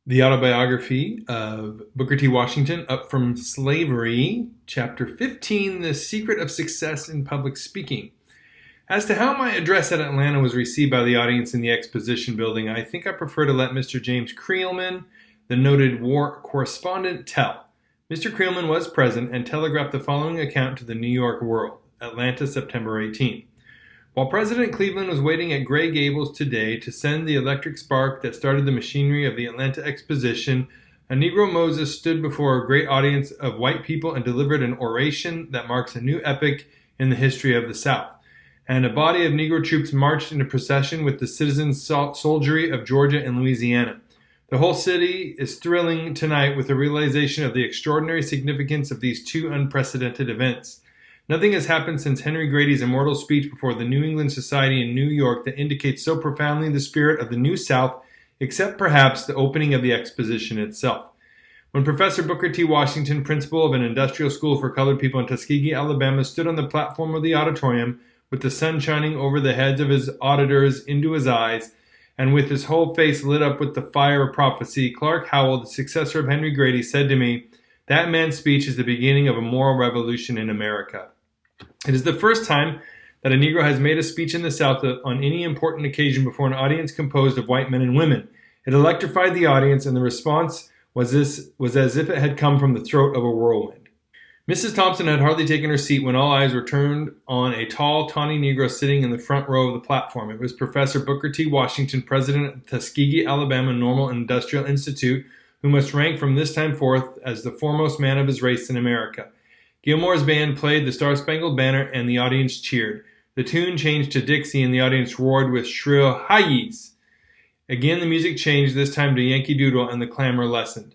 The autobiography of Booker T. Washington, Up from Slavery, Chapter 15, The Secret of Success in Public Speaking. As to how my address at Atlanta was received by the audience in the Exposition building, I think I prefer to let Mr. James Creelman, the noted war correspondent, tell. Mr. Creelman was present and telegraphed the following account to the New York World, Atlanta, September 18. While President Cleveland was waiting at Gray Gables today to send the electric spark that started the machinery of the Atlanta Exposition, a Negro Moses stood before a great audience of white people and delivered an oration that marks a new epoch in the history of the South. And a body of Negro troops marched in a procession with the citizen soldiery of Georgia and Louisiana. The whole city is thrilling tonight with the realization of the extraordinary significance of these two unprecedented events. Nothing has happened since Henry Grady's immortal speech before the New England Society in New York that indicates so profoundly the spirit of the New South, except perhaps the opening of the Exposition itself. When Professor Booker T. Washington, principal of an industrial school for colored people in Tuskegee, Alabama, stood on the platform of the auditorium with the sun shining over the heads of his auditors into his eyes, and with his whole face lit up with the fire of prophecy, Clark Howell, the successor of Henry Grady, said to me, "That man's speech is the beginning of a moral revolution in America." It is the first time that a Negro has made a speech in the South on any important occasion before an audience composed of white men and women. It electrified the audience, and the response was as if it had come from the throat of a whirlwind. Mrs. Thompson had hardly taken her seat when all eyes were turned on a tall, tawny Negro sitting in the front row of the platform. It was Professor Booker T. Washington, president of the Tuskegee, Alabama Normal and Industrial Institute, who must rank from this time forth as the foremost man of his race in America. Gilmore's band played the Star-Spangled Banner, and the audience cheered. The tune changed to Dixie, and the audience roared with shrill hi-yees. Again the music changed, this time to Yankee Doodle, and the clamor lessened.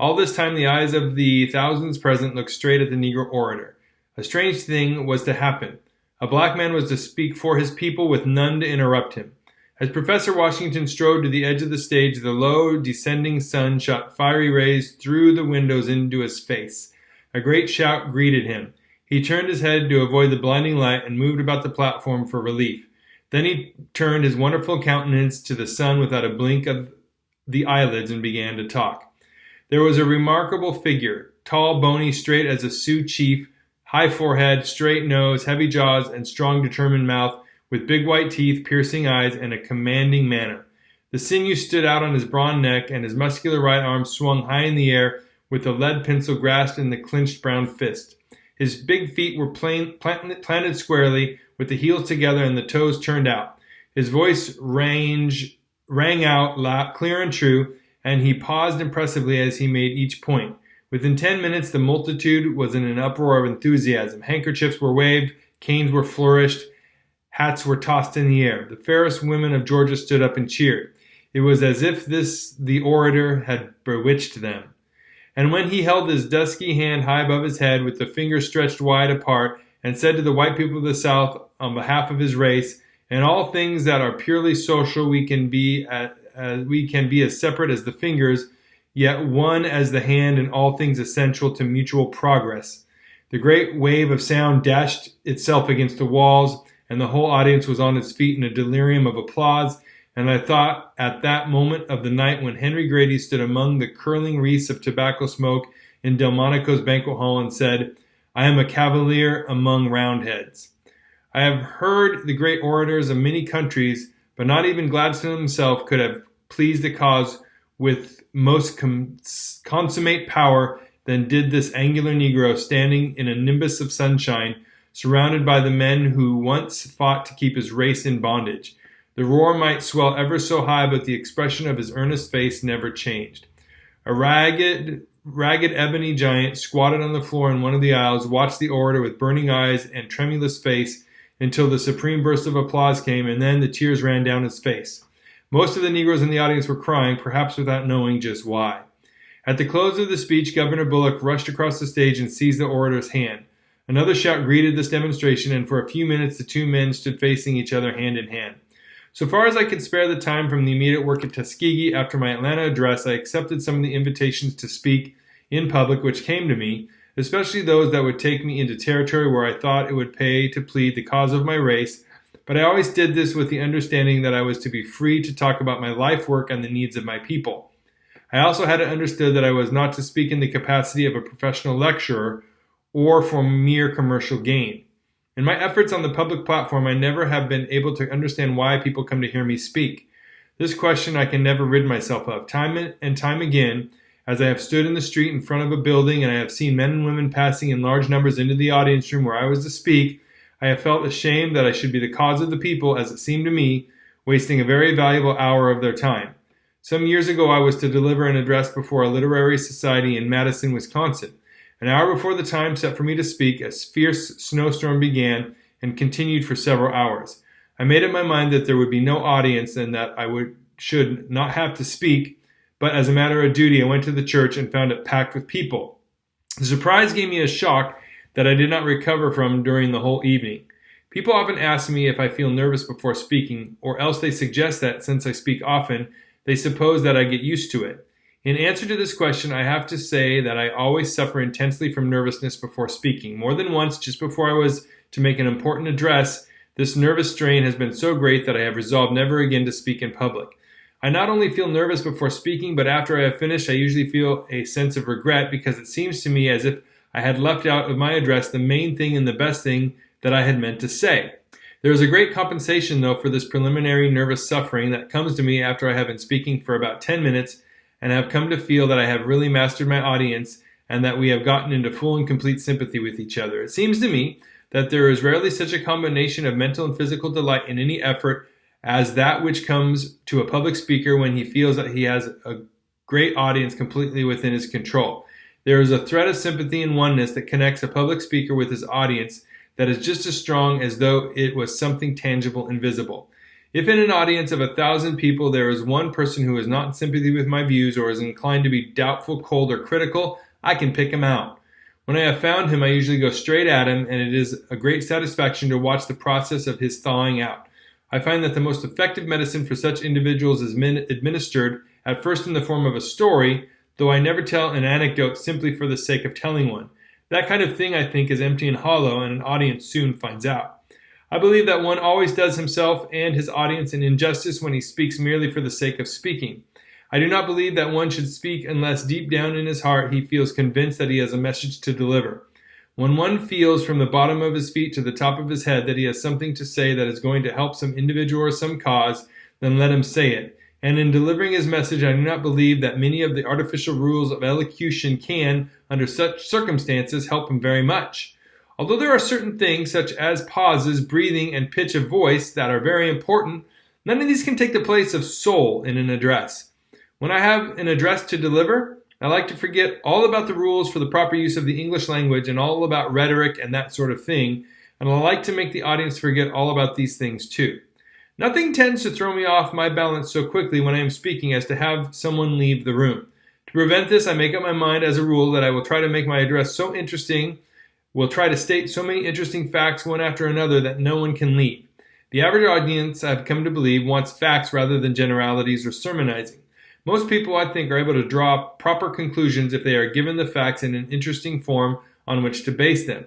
All this time the eyes of the thousands present looked straight at the Negro orator. A strange thing was to happen. A black man was to speak for his people with none to interrupt him. As Professor Washington strode to the edge of the stage, the low, descending sun shot fiery rays through the windows into his face. A great shout greeted him. He turned his head to avoid the blinding light and moved about the platform for relief. Then he turned his wonderful countenance to the sun without a blink of the eyelids and began to talk. There was a remarkable figure, tall, bony, straight as a Sioux chief, high forehead, straight nose, heavy jaws, and strong, determined mouth, with big white teeth, piercing eyes, and a commanding manner. The sinew stood out on his brawn neck, and his muscular right arm swung high in the air, with a lead pencil grasped in the clenched brown fist. His big feet were planted squarely, with the heels together and the toes turned out. His voice rang out loud, clear and true, and he paused impressively as he made each point. Within 10 minutes, the multitude was in an uproar of enthusiasm. Handkerchiefs were waved, canes were flourished, hats were tossed in the air. The fairest women of Georgia stood up and cheered. It was as if the orator had bewitched them. And when he held his dusky hand high above his head with the fingers stretched wide apart and said to the white people of the South on behalf of his race, "In all things that are purely social we can be as separate as the fingers, yet one as the hand in all things essential to mutual progress." The great wave of sound dashed itself against the walls, and the whole audience was on its feet in a delirium of applause. And I thought at that moment of the night when Henry Grady stood among the curling wreaths of tobacco smoke in Delmonico's banquet hall and said, "I am a cavalier among Roundheads." I have heard the great orators of many countries, but not even Gladstone himself could have pleased the cause with most consummate power than did this angular Negro standing in a nimbus of sunshine, surrounded by the men who once fought to keep his race in bondage. The roar might swell ever so high, but the expression of his earnest face never changed. A ragged ebony giant squatted on the floor in one of the aisles, watched the orator with burning eyes and tremulous face until the supreme burst of applause came, and then the tears ran down his face. Most of the Negroes in the audience were crying, perhaps without knowing just why. At the close of the speech, Governor Bullock rushed across the stage and seized the orator's hand. Another shout greeted this demonstration, and for a few minutes the two men stood facing each other hand in hand. So far as I could spare the time from the immediate work at Tuskegee after my Atlanta address, I accepted some of the invitations to speak in public which came to me, especially those that would take me into territory where I thought it would pay to plead the cause of my race, but I always did this with the understanding that I was to be free to talk about my life work and the needs of my people. I also had it understood that I was not to speak in the capacity of a professional lecturer or for mere commercial gain. In my efforts on the public platform, I never have been able to understand why people come to hear me speak. This question I can never rid myself of. Time and time again, as I have stood in the street in front of a building and I have seen men and women passing in large numbers into the audience room where I was to speak, I have felt ashamed that I should be the cause of the people, as it seemed to me, wasting a very valuable hour of their time. Some years ago, I was to deliver an address before a literary society in Madison, Wisconsin. An hour before the time set for me to speak, a fierce snowstorm began and continued for several hours. I made up my mind that there would be no audience and that I should not have to speak, but as a matter of duty, I went to the church and found it packed with people. The surprise gave me a shock that I did not recover from during the whole evening. People often ask me if I feel nervous before speaking, or else they suggest that, since I speak often, they suppose that I get used to it. In answer to this question, I have to say that I always suffer intensely from nervousness before speaking. More than once, just before I was to make an important address, this nervous strain has been so great that I have resolved never again to speak in public. I not only feel nervous before speaking, but after I have finished, I usually feel a sense of regret because it seems to me as if I had left out of my address the main thing and the best thing that I had meant to say. There is a great compensation, though, for this preliminary nervous suffering that comes to me after I have been speaking for about 10 minutes and have come to feel that I have really mastered my audience and that we have gotten into full and complete sympathy with each other. It seems to me that there is rarely such a combination of mental and physical delight in any effort as that which comes to a public speaker when he feels that he has a great audience completely within his control. There is a thread of sympathy and oneness that connects a public speaker with his audience that is just as strong as though it was something tangible and visible. If in an audience of 1,000 people there is one person who is not in sympathy with my views or is inclined to be doubtful, cold, or critical, I can pick him out. When I have found him, I usually go straight at him, and it is a great satisfaction to watch the process of his thawing out. I find that the most effective medicine for such individuals is administered at first in the form of a story, though I never tell an anecdote simply for the sake of telling one. That kind of thing, I think, is empty and hollow, and an audience soon finds out. I believe that one always does himself and his audience an injustice when he speaks merely for the sake of speaking. I do not believe that one should speak unless deep down in his heart he feels convinced that he has a message to deliver. When one feels from the bottom of his feet to the top of his head that he has something to say that is going to help some individual or some cause, then let him say it. And in delivering his message, I do not believe that many of the artificial rules of elocution can, under such circumstances, help him very much. Although there are certain things, such as pauses, breathing, and pitch of voice, that are very important, none of these can take the place of soul in an address. When I have an address to deliver, I like to forget all about the rules for the proper use of the English language and all about rhetoric and that sort of thing, and I like to make the audience forget all about these things too. Nothing tends to throw me off my balance so quickly when I am speaking as to have someone leave the room. To prevent this, I make up my mind as a rule that I will try to make my address so interesting, will try to state so many interesting facts one after another that no one can leave. The average audience, I've come to believe, wants facts rather than generalities or sermonizing. Most people, I think, are able to draw proper conclusions if they are given the facts in an interesting form on which to base them.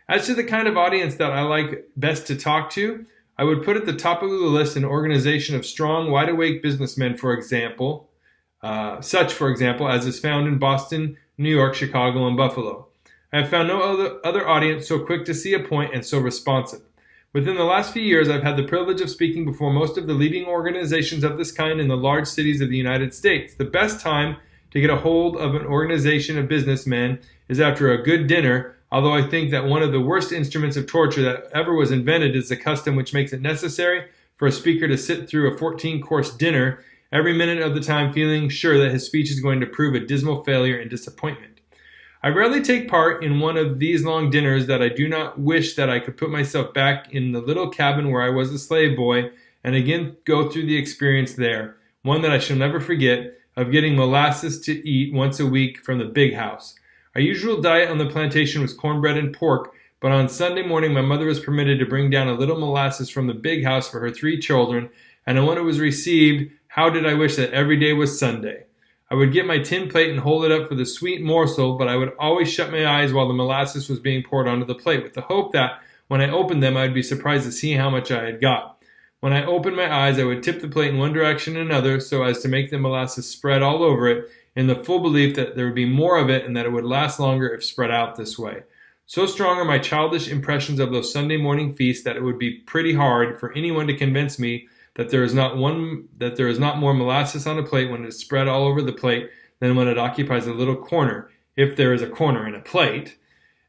As to the kind of audience that I like best to talk to, I would put at the top of the list an organization of strong, wide-awake businessmen, for example, as is found in Boston, New York, Chicago, and Buffalo. I have found no other audience so quick to see a point and so responsive. Within the last few years, I've had the privilege of speaking before most of the leading organizations of this kind in the large cities of the United States. The best time to get a hold of an organization of businessmen is after a good dinner, although I think that one of the worst instruments of torture that ever was invented is the custom which makes it necessary for a speaker to sit through a 14-course dinner every minute of the time feeling sure that his speech is going to prove a dismal failure and disappointment. I rarely take part in one of these long dinners that I do not wish that I could put myself back in the little cabin where I was a slave boy and again go through the experience there, one that I shall never forget, of getting molasses to eat once a week from the big house. Our usual diet on the plantation was cornbread and pork, but on Sunday morning my mother was permitted to bring down a little molasses from the big house for her 3 children, and when it was received, how did I wish that every day was Sunday. I would get my tin plate and hold it up for the sweet morsel, but I would always shut my eyes while the molasses was being poured onto the plate, with the hope that when I opened them, I would be surprised to see how much I had got. When I opened my eyes, I would tip the plate in one direction and another so as to make the molasses spread all over it, in the full belief that there would be more of it and that it would last longer if spread out this way. So strong are my childish impressions of those Sunday morning feasts that it would be pretty hard for anyone to convince me that there is not more molasses on a plate when it is spread all over the plate than when it occupies a little corner, if there is a corner in a plate.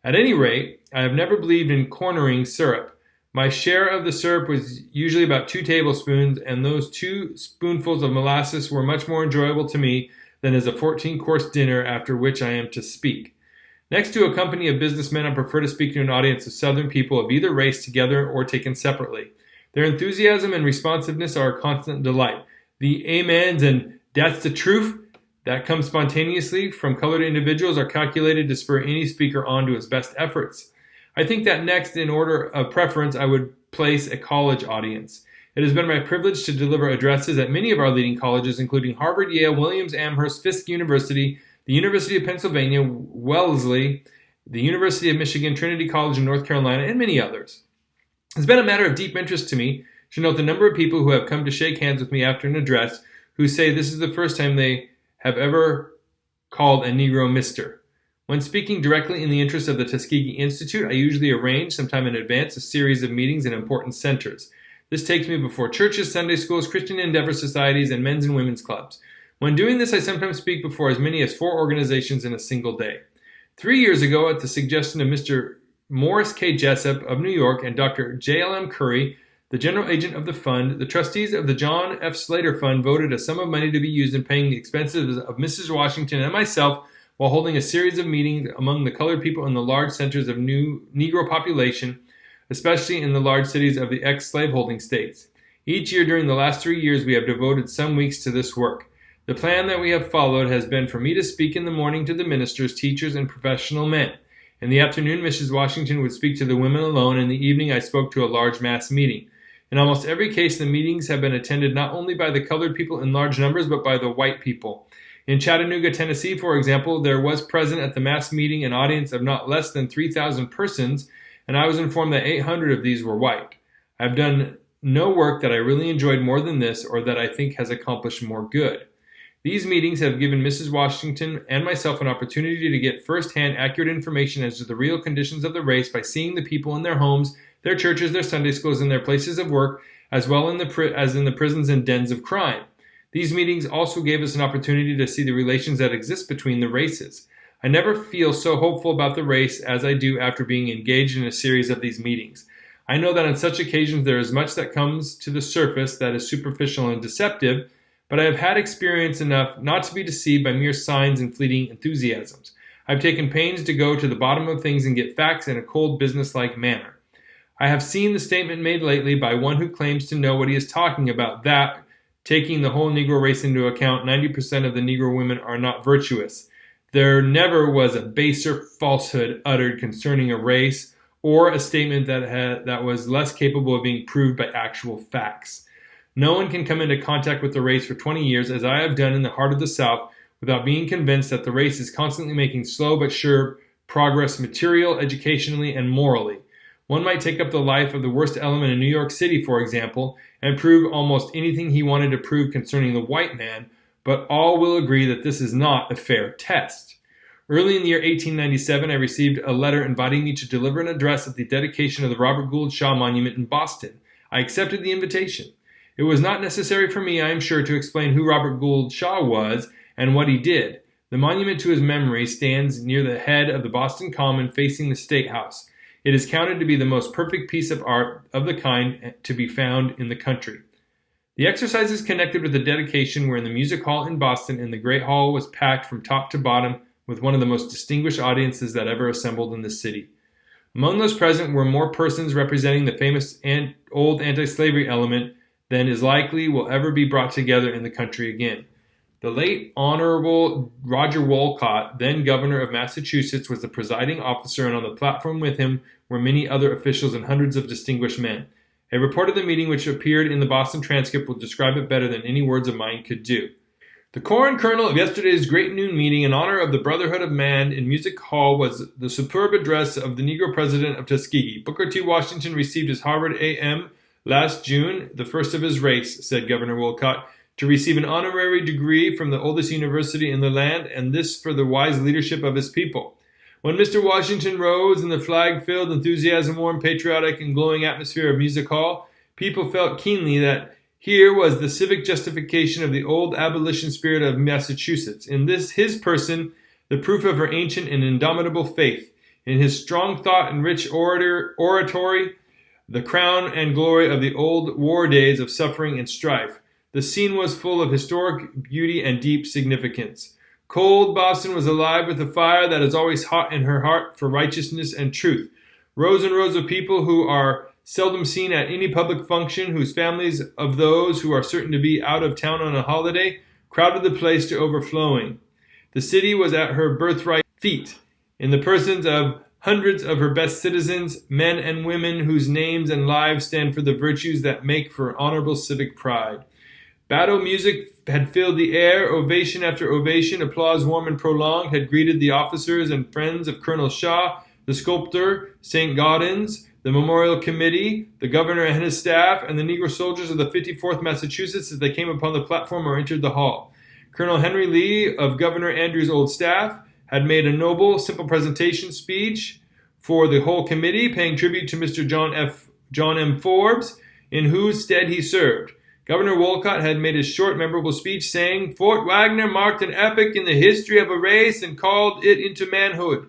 At any rate, I have never believed in cornering syrup. My share of the syrup was usually about 2 tablespoons, and those 2 spoonfuls of molasses were much more enjoyable to me than is a 14-course dinner after which I am to speak. Next to a company of businessmen, I prefer to speak to an audience of Southern people of either race together or taken separately. Their enthusiasm and responsiveness are a constant delight. The amens and "that's the truth" that come spontaneously from colored individuals are calculated to spur any speaker on to his best efforts. I think that next, in order of preference, I would place a college audience. It has been my privilege to deliver addresses at many of our leading colleges, including Harvard, Yale, Williams, Amherst, Fisk University, the University of Pennsylvania, Wellesley, the University of Michigan, Trinity College in North Carolina, and many others. It's been a matter of deep interest to me to note the number of people who have come to shake hands with me after an address who say this is the first time they have ever called a Negro Mister. When speaking directly in the interest of the Tuskegee Institute, I usually arrange, sometime in advance, a series of meetings in important centers. This takes me before churches, Sunday schools, Christian Endeavor societies, and men's and women's clubs. When doing this, I sometimes speak before as many as 4 organizations in a single day. 3 years ago, at the suggestion of Mr. Morris K. Jessup of New York and Dr. J.L.M. Curry, the general agent of the fund, the trustees of the John F. Slater Fund voted a sum of money to be used in paying the expenses of Mrs. Washington and myself while holding a series of meetings among the colored people in the large centers of Negro population, especially in the large cities of the ex-slaveholding states. Each year during the last 3 years, we have devoted some weeks to this work. The plan that we have followed has been for me to speak in the morning to the ministers, teachers, and professional men. In the afternoon, Mrs. Washington would speak to the women alone. In the evening, I spoke to a large mass meeting. In almost every case, the meetings have been attended not only by the colored people in large numbers, but by the white people. In Chattanooga, Tennessee, for example, there was present at the mass meeting an audience of not less than 3,000 persons, and I was informed that 800 of these were white. I have done no work that I really enjoyed more than this, or that I think has accomplished more good. These meetings have given Mrs. Washington and myself an opportunity to get first-hand accurate information as to the real conditions of the race by seeing the people in their homes, their churches, their Sunday schools, and their places of work, as well as in the prisons and dens of crime. These meetings also gave us an opportunity to see the relations that exist between the races. I never feel so hopeful about the race as I do after being engaged in a series of these meetings. I know that on such occasions there is much that comes to the surface that is superficial and deceptive, but I have had experience enough not to be deceived by mere signs and fleeting enthusiasms. I've taken pains to go to the bottom of things and get facts in a cold, businesslike manner. I have seen the statement made lately by one who claims to know what he is talking about, that, taking the whole Negro race into account, 90% of the Negro women are not virtuous. There never was a baser falsehood uttered concerning a race, or a statement that was less capable of being proved by actual facts. No one can come into contact with the race for 20 years, as I have done in the heart of the South, without being convinced that the race is constantly making slow but sure progress material, educationally, and morally. One might take up the life of the worst element in New York City, for example, and prove almost anything he wanted to prove concerning the white man, but all will agree that this is not a fair test. Early in the year 1897, I received a letter inviting me to deliver an address at the dedication of the Robert Gould Shaw Monument in Boston. I accepted the invitation. It was not necessary for me, I am sure, to explain who Robert Gould Shaw was and what he did. The monument to his memory stands near the head of the Boston Common facing the State House. It is counted to be the most perfect piece of art of the kind to be found in the country. The exercises connected with the dedication were in the Music Hall in Boston, and the Great Hall was packed from top to bottom with one of the most distinguished audiences that ever assembled in the city. Among those present were more persons representing the famous old anti-slavery element than is likely will ever be brought together in the country again. The late Honorable Roger Wolcott, then governor of Massachusetts, was the presiding officer, and on the platform with him were many other officials and hundreds of distinguished men. A report of the meeting which appeared in the Boston transcript will describe it better than any words of mine could do. The core and kernel of yesterday's great noon meeting in honor of the Brotherhood of Man in Music Hall was the superb address of the Negro president of Tuskegee. Booker T. Washington received his Harvard A.M. last June, the first of his race, said Governor Wolcott. to receive an honorary degree from the oldest university in the land, and this for the wise leadership of his people. When Mr. Washington rose in the flag-filled, enthusiasm-warm, patriotic, and glowing atmosphere of Music Hall, people felt keenly that here was the civic justification of the old abolition spirit of Massachusetts. In this, his person, the proof of her ancient and indomitable faith. In his strong thought and rich oratory, the crown and glory of the old war days of suffering and strife. The scene was full of historic beauty and deep significance. Cold Boston was alive with the fire that is always hot in her heart for righteousness and truth. Rows and rows of people who are seldom seen at any public function, whose families of those who are certain to be out of town on a holiday, crowded the place to overflowing. The city was at her birthright feet, in the persons of hundreds of her best citizens, men and women whose names and lives stand for the virtues that make for honorable civic pride. Battle music had filled the air, ovation after ovation, applause warm and prolonged, had greeted the officers and friends of Colonel Shaw, the sculptor, St. Gaudens, the Memorial Committee, the governor and his staff, and the Negro soldiers of the 54th Massachusetts as they came upon the platform or entered the hall. Colonel Henry Lee, of Governor Andrews' old staff, had made a noble, simple presentation speech for the whole committee, paying tribute to Mr. John M. Forbes, in whose stead he served. Governor Wolcott had made a short, memorable speech saying, "Fort Wagner marked an epoch in the history of a race and called it into manhood."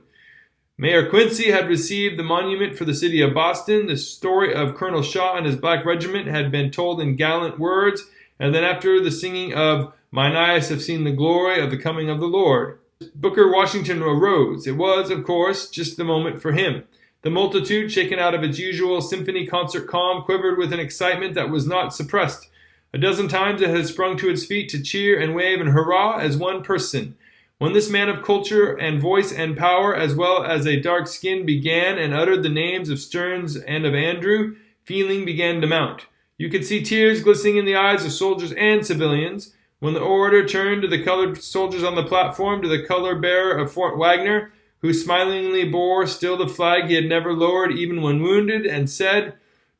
Mayor Quincy had received the monument for the city of Boston. The story of Colonel Shaw and his black regiment had been told in gallant words, and then after the singing of "Mine eyes have seen the glory of the coming of the Lord," Booker Washington arose. It was, of course, just the moment for him. The multitude, shaken out of its usual symphony concert calm, quivered with an excitement that was not suppressed. A dozen times it had sprung to its feet to cheer and wave and hurrah as one person. When this man of culture and voice and power, as well as a dark skin, began and uttered the names of Stearns and of Andrew, feeling began to mount. You could see tears glistening in the eyes of soldiers and civilians. When the orator turned to the colored soldiers on the platform, to the color bearer of Fort Wagner, who smilingly bore still the flag he had never lowered even when wounded, and said,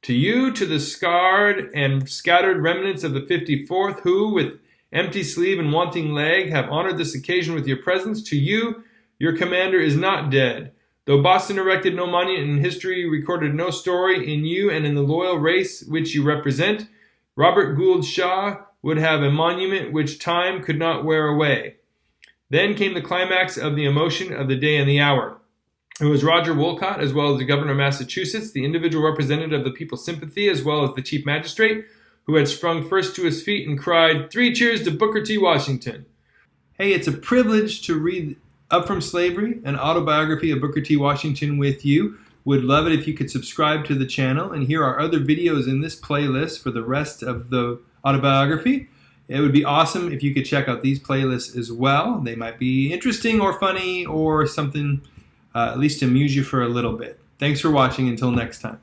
"To you, to the scarred and scattered remnants of the 54th, who, with empty sleeve and wanting leg, have honored this occasion with your presence, to you, your commander is not dead. Though Boston erected no monument and history recorded no story, in you and in the loyal race which you represent, Robert Gould Shaw would have a monument which time could not wear away." Then came the climax of the emotion of the day and the hour. It was Roger Wolcott, as well as the governor of Massachusetts, the individual representative of the people's sympathy, as well as the chief magistrate, who had sprung first to his feet and cried, "3 cheers to Booker T. Washington." Hey, it's a privilege to read Up From Slavery, an autobiography of Booker T. Washington with you. Would love it if you could subscribe to the channel, and here are other videos in this playlist for the rest of the autobiography. It would be awesome if you could check out these playlists as well. They might be interesting or funny or something, at least amuse you for a little bit. Thanks for watching. Until next time.